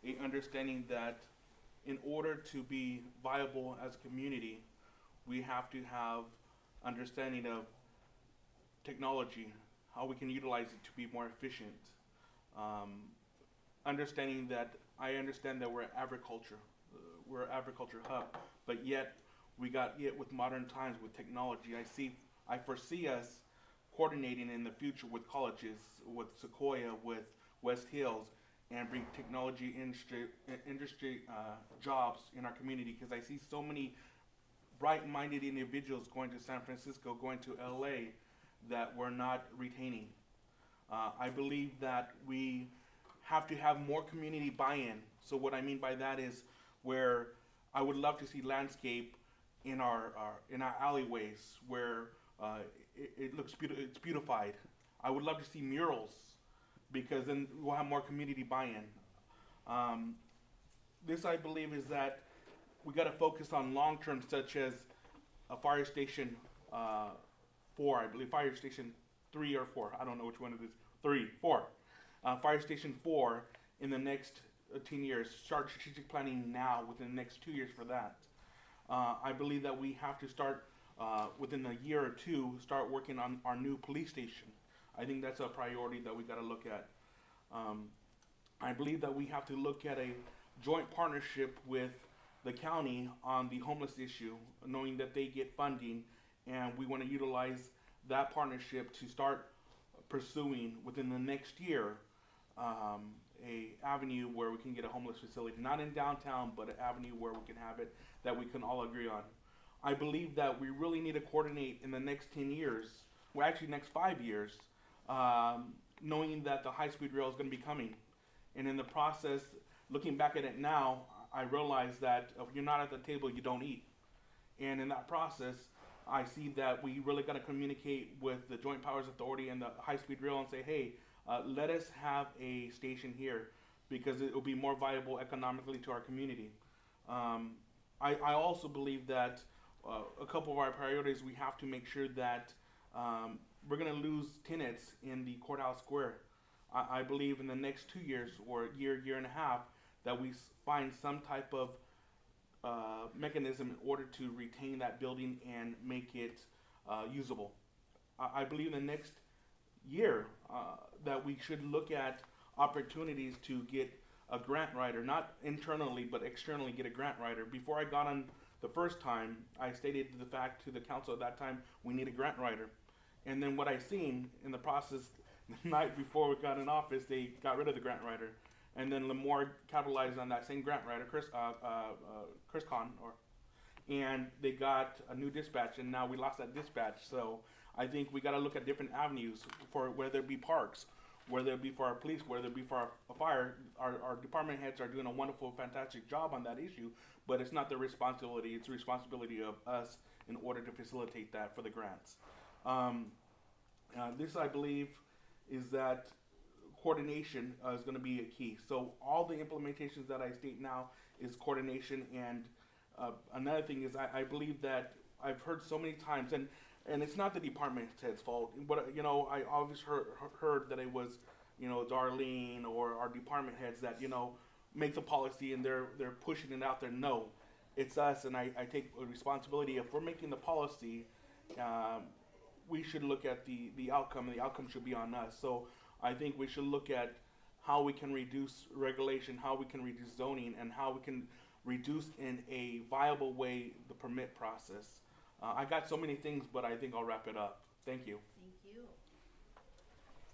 a understanding that in order to be viable as a community, we have to have understanding of technology, how we can utilize it to be more efficient. Um, Understanding that I understand that we're an agriculture hub, but yet we got yet with modern times with technology. I foresee us coordinating in the future with colleges, with Sequoia, with West Hills, and bring technology industry jobs in our community because I see so many bright-minded individuals going to San Francisco, going to LA that we're not retaining. I believe that we have to have more community buy-in. So what I mean by that is where I would love to see landscape in our alleyways where it looks it's beautified. I would love to see murals because then we'll have more community buy-in. Um, this I believe is that we got to focus on long term, such as a fire station uh, 4, I believe, fire station 3 or 4. I don't know which one it is. 3, 4. Fire station 4 in the next 10 years. Start strategic planning now within the next 2 years for that. I believe that we have to start within a year or two, start working on our new police station. I think that's a priority that we got to look at. Um, I believe that we have to look at a joint partnership with the county on the homeless issue, knowing that they get funding, and we want to utilize that partnership to start pursuing within the next year a avenue where we can get a homeless facility, not in downtown, but an avenue where we can have it that we can all agree on. I believe that we really need to coordinate in the next 10 years, well, actually next 5 years, knowing that the high-speed rail is going to be coming. And in the process, looking back at it now, I realize that if you're not at the table, you don't eat. And in that process, I see that we really got to communicate with the Joint Powers Authority and the high-speed rail and say, hey, let us have a station here because it will be more viable economically to our community. I also believe that a couple of our priorities, we have to make sure that we're going to lose tenants in the courthouse square. I believe in the next 2 years or year and a half that we find some type of mechanism in order to retain that building and make it usable. I believe in the next year that we should look at opportunities to get a grant writer, not internally but externally get a grant writer. Before I got on the first time, I stated the fact to the council at that time we need a grant writer. And then what I seen in the process, the night before we got in office, they got rid of the grant writer. And then Lemoore capitalized on that same grant writer, Chris Kahn, and they got a new dispatch, and now we lost that dispatch. So I think we got to look at different avenues for whether it be parks, whether it be for our police, whether it be for our fire. Our department heads are doing a wonderful, fantastic job on that issue, but it's not their responsibility. It's the responsibility of us in order to facilitate that for the grants. This, I believe, is that coordination is going to be a key. So all the implementations that I state now is coordination. And another thing is I believe that I've heard so many times, and it's not the department head's fault. But I always heard that it was Darlene or our department heads that make the policy and they're pushing it out there. No, it's us, and I take responsibility. If we're making the policy, we should look at the outcome, and the outcome should be on us. So I think we should look at how we can reduce regulation, how we can reduce zoning, and how we can reduce in a viable way the permit process. I got so many things, but I think I'll wrap it up. Thank you. Thank you.